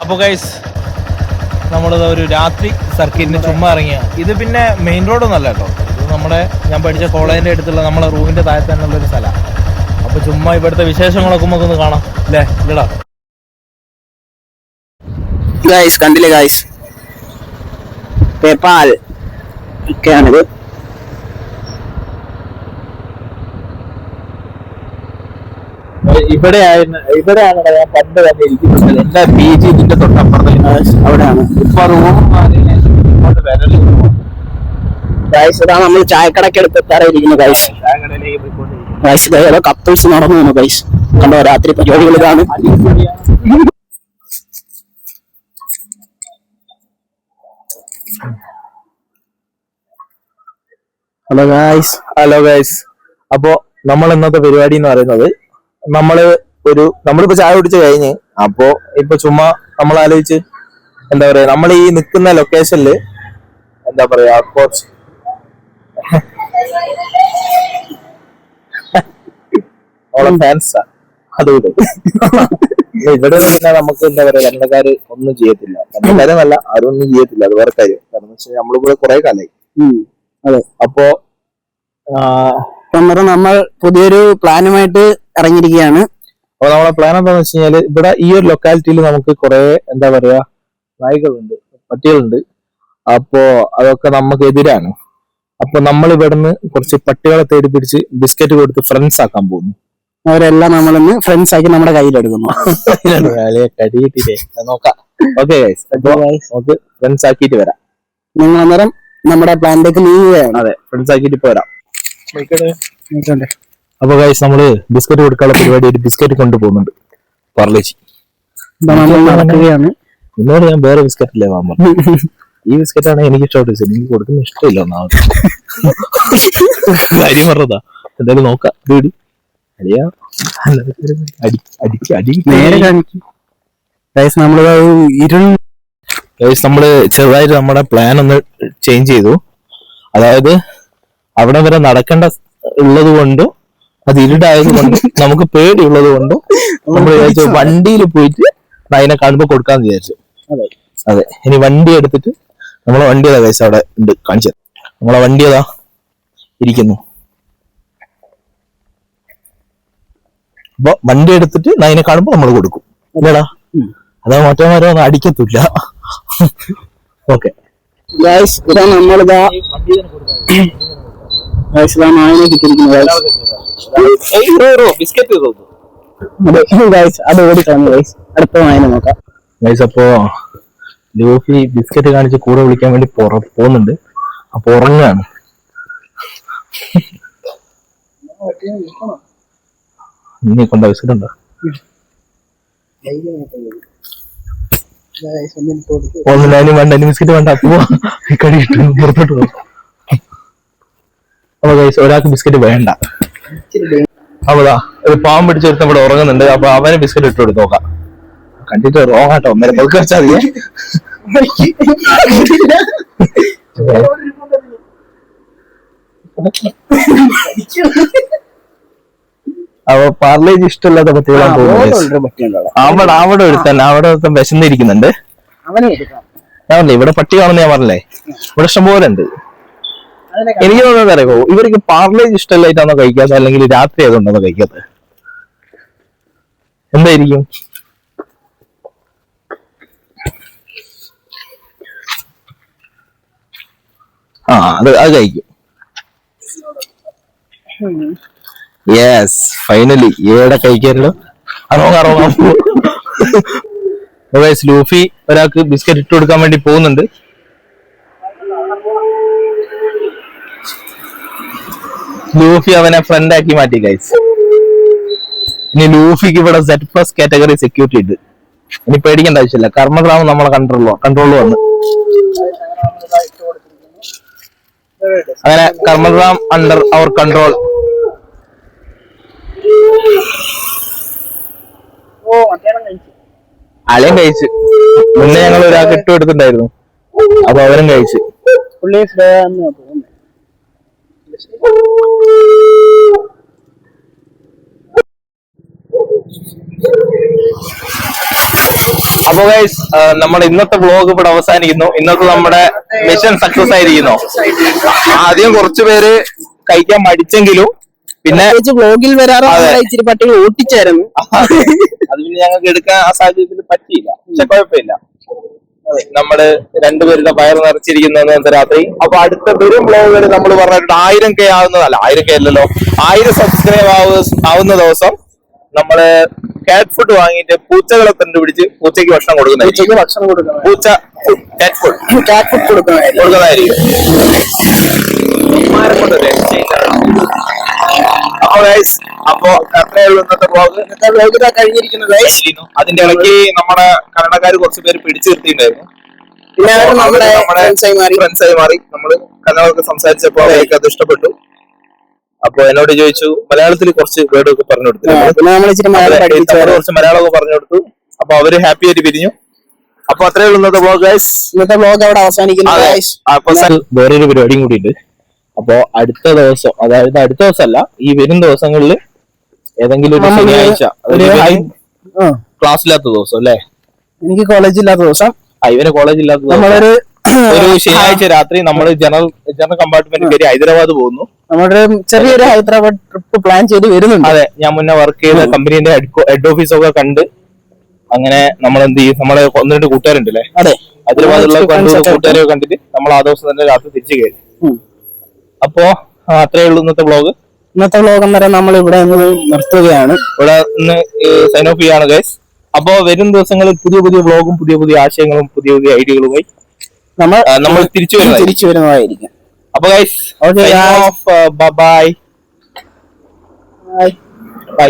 അപ്പോൾ ഗൈസ് നമ്മളത് ഒരു രാത്രി സർക്കിറ്റിന് ചുമ്മാ ഇറങ്ങിയ. ഇത് പിന്നെ മെയിൻ റോഡൊന്നും അല്ല കേട്ടോ, ഇത് നമ്മുടെ ഞാൻ പഠിച്ച കോളേജിന്റെ അടുത്തുള്ള നമ്മളെ റൂമിന്റെ താഴെ തന്നെയുള്ള ഒരു സ്ഥലമാണ്. അപ്പൊ ചുമ്മാ ഇവിടുത്തെ വിശേഷങ്ങളൊക്കെ നമുക്കൊന്ന് കാണാം അല്ലേ? ഇല്ലടാ ഗൈസ്, കണ്ടില്ലേ ഗൈസ്, പേപ്പാൽ ഒക്കെയാണിത്. ഇവിടെയാണ് ഞാൻ പണ്ട് തന്നെ ഇരിക്കുന്നത്. എന്റെ പി ജി ഇതിന്റെ തൊട്ടപ്പുറത്ത് അവിടെയാണ്. ഇപ്പൊ റൂം ഗൈസ്, ഇതാ നമ്മൾ ചായക്കടയ്ക്ക് അടുത്ത് എത്താറിയിരിക്കുന്നു ഗൈസ്. ഗൈസ്, ഏതോ കപ്പിൾസ് നടന്നു വന്നു ഗൈസ്. കണ്ടോ, രാത്രി പരിപാടികൾ ഇതാണ്. Hello guys. അപ്പോ നമ്മൾ ഇന്നത്തെ പരിപാടി എന്ന് പറയുന്നത്, നമ്മളിപ്പോ ചായ കുടിച്ച് കഴിഞ്ഞ് അപ്പോ ഇപ്പൊ ചുമ്മാ നമ്മൾ ആലോചിച്ച് എന്താ പറയാ, നമ്മൾ ഈ നിൽക്കുന്ന ലൊക്കേഷനില് എന്താ പറയാ കുറച്ച് ഫാൻസാ അതുകൊണ്ട് ഇവിടെ പിന്നെ നമുക്ക് എന്താ പറയാ, ലണ്ടക്കാര് ഒന്നും ചെയ്യത്തില്ല. ലണ്ടക്കാരെന്നല്ല, ആരും ഒന്നും ചെയ്യത്തില്ല. അത് വേറെ കാര്യം. കാരണം വെച്ചാൽ നമ്മളിവിടെ കുറെ കാലമായി. അതെ. അപ്പോ നമ്മൾ പുതിയൊരു പ്ലാനുമായിട്ട് ഇറങ്ങിയിരിക്കുകയാണ്. അപ്പൊ നമ്മളെ പ്ലാൻ എന്താണെന്ന് വെച്ച് കഴിഞ്ഞാല്, ഇവിടെ ഈ ഒരു ലൊക്കാലിറ്റിയിൽ നമുക്ക് കുറെ എന്താ പറയാ നായ്ക്കളുണ്ട്, പട്ടികളുണ്ട്. അപ്പോ അതൊക്കെ നമുക്ക് എതിരാണ്. അപ്പൊ നമ്മൾ ഇവിടുന്ന് കുറച്ച് പട്ടികളെ തേടി പിടിച്ച് ബിസ്ക്കറ്റ് കൊടുത്ത് ഫ്രണ്ട്സ് ആക്കാൻ പോകുന്നു. അവരെല്ലാം നമ്മളിന്ന് ഫ്രണ്ട്സ് ആക്കി നമ്മുടെ കയ്യിലെടുക്കുന്നു. നോക്കാം. ഓക്കെ ഗൈസ്, നമുക്ക് ഫ്രണ്ട്സ് ആക്കിയിട്ട് വരാം. നിങ്ങൾ അന്നേരം നമ്മുടെ പ്ലാനിലേക്ക് നീങ്ങുകയാണ്. അതെ, ഫ്രണ്ട്സ് ആക്കിയിട്ട് പോരാം. അപ്പൊ ഗൈസ്, നമ്മള് ബിസ്ക്കറ്റ് കൊടുക്കാനുള്ള പരിപാടിയായിട്ട് ബിസ്ക്കറ്റ് കൊണ്ടുപോകുന്നുണ്ട്. പാർലേജി നടക്കുകയാണ്. എന്നോട് ഞാൻ വേറെ ബിസ്ക്കറ്റ് അല്ലേ വാങ്ങാൻ പറഞ്ഞു. ഈ ബിസ്ക്കറ്റാണ് എനിക്ക് ഇഷ്ടപ്പെട്ടത്. എനിക്ക് കൊടുക്കുന്ന ഇഷ്ടമില്ല ഒന്നാമത്. കാര്യം പറഞ്ഞതാ. എന്തായാലും നോക്കാം. നമ്മള് ചെറുതായിട്ട് നമ്മുടെ പ്ലാൻ ഒന്ന് ചേഞ്ച് ചെയ്തു. അതായത് അവിടെ വരെ നടക്കേണ്ട ഉള്ളത് കൊണ്ടും അത് ഇരുടായത് കൊണ്ടും നമുക്ക് പേടിയുള്ളത് കൊണ്ടും നമ്മൾ വിചാരിച്ചു വണ്ടിയിൽ പോയിട്ട് അതിനെ കാണുമ്പോ കൊടുക്കാന്ന് വിചാരിച്ചു. അതെ, ഇനി വണ്ടി എടുത്തിട്ട് നമ്മളെ വണ്ടി ഏതാ കൈസ് അവിടെ ഉണ്ട്, കാണിച്ചത്. നമ്മളെ വണ്ടി ഏതാ ഇരിക്കുന്നു. അപ്പൊ വണ്ടി എടുത്തിട്ട് അതിനെ കാണുമ്പോ നമ്മൾ കൊടുക്കും. അല്ലേടാ? അതാ മറ്റേമാരോ ഒന്നും അടിക്കത്തില്ല. ഓക്കെ, ഇതാ നമ്മളിതാ അത് ഓടിക്കളഞ്ഞു ഗൈസ്. അടുത്ത വായന നോക്കാം ഗൈസ്. അപ്പോ ലൂഫി ബിസ്ക്കറ്റ് കാണിച്ച് കൂടെ വിളിക്കാൻ വേണ്ടി പോകുന്നുണ്ട്. അപ്പൊ ഉറങ്ങാണ്. നീ കൊണ്ട ബിസ്ക്കറ്റ് ഉണ്ടോ? ഒന്നിനും വേണ്ട, ഇനി ബിസ്ക്കറ്റ് വേണ്ട. അപ്പോ കടി കിട്ടും, പുറത്തോട്ട് പോകും. അപ്പൊ ഗൈസ്, ഒരാൾക്ക് ബിസ്ക്കറ്റ് വേണ്ട. അപ്പതാ ഒരു പാവം പിടിച്ചെടുത്ത് ഇവിടെ ഉറങ്ങുന്നുണ്ട്. അപ്പൊ അവന് ബിസ്ക്കറ്റ് ഇട്ട് കൊടുത്ത് നോക്കാം. കണ്ടിട്ട് റോങ്ങാട്ടോ, അന്നേരം പതുക്കെ വെച്ചാൽ മതിയേ. അപ്പൊ പാർലേജ് ഇഷ്ടമില്ലാത്ത പറ്റികളാണ് തോന്നുന്നത്. അവിടെ ഒരുത്തൻ വിശന്നിരിക്കുന്നുണ്ട്. ഞാൻ ഇവിടെ പട്ടി കാണുന്ന ഞാൻ പറഞ്ഞല്ലേ, ഇവിടെ ഇഷ്ടംപോലെ ഉണ്ട്. എനിക്ക് തോന്നുന്നത് അറിയോ, ഇവർക്ക് പാർലേജ് ഇഷ്ടമല്ലായിട്ടാണോ കഴിക്കാത്തത്, അല്ലെങ്കിൽ രാത്രി ആയതുകൊണ്ടാണോ കഴിക്കാത്തത്? എന്തായിരിക്കും? അത് കഴിക്കും. യെസ്, ഫൈനലി ഏടെ കഴിക്കാനല്ലോ. അറോങ്ങാം. ലൂഫി ഒരാൾക്ക് ബിസ്ക്കറ്റ് ഇട്ട് കൊടുക്കാൻ വേണ്ടി പോകുന്നുണ്ട്. ലൂഫി അവനെ ഫ്രണ്ട് ആക്കി മാറ്റി ഗൈസ്. ഇനി ലൂഫിക്ക് ഇവിടെ Z+ കാറ്റഗറി സെക്യൂരിറ്റി ഉണ്ട്. ഇനി പേടിക്കേണ്ട ആവശ്യമില്ല. കർമ്മഗ്രാമം നമ്മളെ കൺട്രോളിൽ വന്ന്. അങ്ങനെ കർമ്മഗ്രാം അണ്ടർ അവർ കൺട്രോൾ. അലയും കഴിച്ചു. മുന്നേ ഞങ്ങൾ ഒരാൾക്ക് ഇട്ട് കൊടുത്തിട്ടുണ്ടായിരുന്നു. അപ്പൊ അവരും കഴിച്ചു. അപ്പൊ ഗൈസ് നമ്മുടെ ഇന്നത്തെ വ്ലോഗ് ഇവിടെ അവസാനിക്കുന്നു. ഇന്നത്തെ നമ്മുടെ മിഷൻ സക്സസ് ആയിരിക്കുന്നു. ആദ്യം കുറച്ചു പേര് കഴിക്കാൻ മടിച്ചെങ്കിലും പിന്നെ വ്ലോഗിൽ വരാറ് ഇച്ചിരി പട്ടികൾ ഓട്ടിച്ചായിരുന്നു. അത് പിന്നെ ഞങ്ങൾക്ക് എടുക്കാൻ ആ സാഹചര്യത്തിൽ പറ്റിയില്ല. പക്ഷെ കുഴപ്പമില്ല, നമ്മള് രണ്ടുപേരുടെ വയറ് നിറച്ചിരിക്കുന്ന രാത്രി. അപ്പൊ അടുത്ത വരും വ്ലോഗുകൾ നമ്മൾ പറഞ്ഞിട്ട് 1000K ആവുന്നതല്ല, 1000K അല്ലല്ലോ, 1000 സബ്സ്ക്രൈബ് ആവുന്ന ദിവസം നമ്മള് കാറ്റ് ഫുഡ് വാങ്ങിയിട്ട് പൂച്ചകളെ കണ്ടുപിടിച്ച് പൂച്ചയ്ക്ക് ഭക്ഷണം കൊടുക്കുന്നതായിരിക്കും. പൂച്ച കാറ്റ് ഫുഡ് കൊടുക്കുന്നതായിരിക്കും. അപ്പൊ അത്രയുള്ള ഇന്നത്തെ വ്ലോഗ് കഴിഞ്ഞിരിക്കുന്നത്. അതിന്റെ ഇടയ്ക്ക് നമ്മുടെ കന്നഡക്കാര് കുറച്ച് പേര് പിടിച്ചു നിർത്തിയിട്ടുണ്ടായിരുന്നു. പിന്നെ നമ്മുടെ ഫ്രണ്ട്സായി മാറി. നമ്മള് കന്നഡമൊക്കെ സംസാരിച്ചപ്പോ അവർക്ക് അത് ഇഷ്ടപ്പെട്ടു. അപ്പൊ എന്നോട് ചോദിച്ചു മലയാളത്തിൽ കുറച്ച് വേർഡൊക്കെ പറഞ്ഞു കൊടുത്തു. കുറച്ച് മലയാളമൊക്കെ പറഞ്ഞു കൊടുത്തു. അപ്പൊ അവര് ഹാപ്പി ആയിട്ട് പിരിഞ്ഞു. അപ്പൊ അത്രയുള്ള ഇന്നത്തെ വ്ലോഗ് ഗൈസ്. ഇന്നത്തെ വ്ലോഗ് അവിടെ അവസാനിക്കുന്നു. അപ്പൊ വേറൊരു പരിപാടിയും കൂടി ഉണ്ട്. അപ്പൊ അടുത്ത ദിവസം, അതായത് അടുത്ത ദിവസമല്ല, ഈ വരും ദിവസങ്ങളിൽ ഏതെങ്കിലും ഒരു ശനിയാഴ്ച ക്ലാസ് ഇല്ലാത്ത ദിവസം അല്ലേ, എനിക്ക് കോളേജ് ഇല്ലാത്ത ദിവസം, ഇവന് കോളേജ് ഇല്ലാത്ത ദിവസം, ഒരു ശനിയാഴ്ച രാത്രി നമ്മൾ ജനറൽ കമ്പാർട്ട്മെന്റ് കയറി ഹൈദരാബാദ് പോകുന്നു. നമ്മുടെ ചെറിയൊരു ഹൈദരാബാദ് ട്രിപ്പ് പ്ലാൻ ചെയ്ത് വരുന്നുണ്ട്. അതെ, ഞാൻ മുന്നേ വർക്ക് ചെയ്ത കമ്പനീന്റെ ഹെഡ് ഓഫീസൊക്കെ കണ്ട് അങ്ങനെ നമ്മൾ എന്ത് ചെയ്യും, നമ്മളെ 1-2 കൂട്ടുകാരുണ്ടല്ലേ, അതെ, ഹൈദരാബാദിലുള്ള കൂട്ടുകാരെ കണ്ടിട്ട് നമ്മൾ ആ ദിവസം തന്നെ രാത്രി തിരിച്ചു കയറി. അപ്പോ അത്രേ ഉള്ളൂ ഇന്നത്തെ വ്ലോഗ്. അന്നേരം നമ്മൾ ഇവിടെ നിർത്തുകയാണ്. ഇവിടെ ഇന്ന് സൈൻ ഓഫ് ചെയ്യാണ് ഗൈസ്. അപ്പോ വരും ദിവസങ്ങളിൽ പുതിയ പുതിയ വ്ലോഗും പുതിയ പുതിയ ആശയങ്ങളും പുതിയ പുതിയ ഐഡിയകളുമായി നമ്മൾ തിരിച്ചു വരുന്നതായിരിക്കും. അപ്പൊ ഗൈസ്, ബൈ.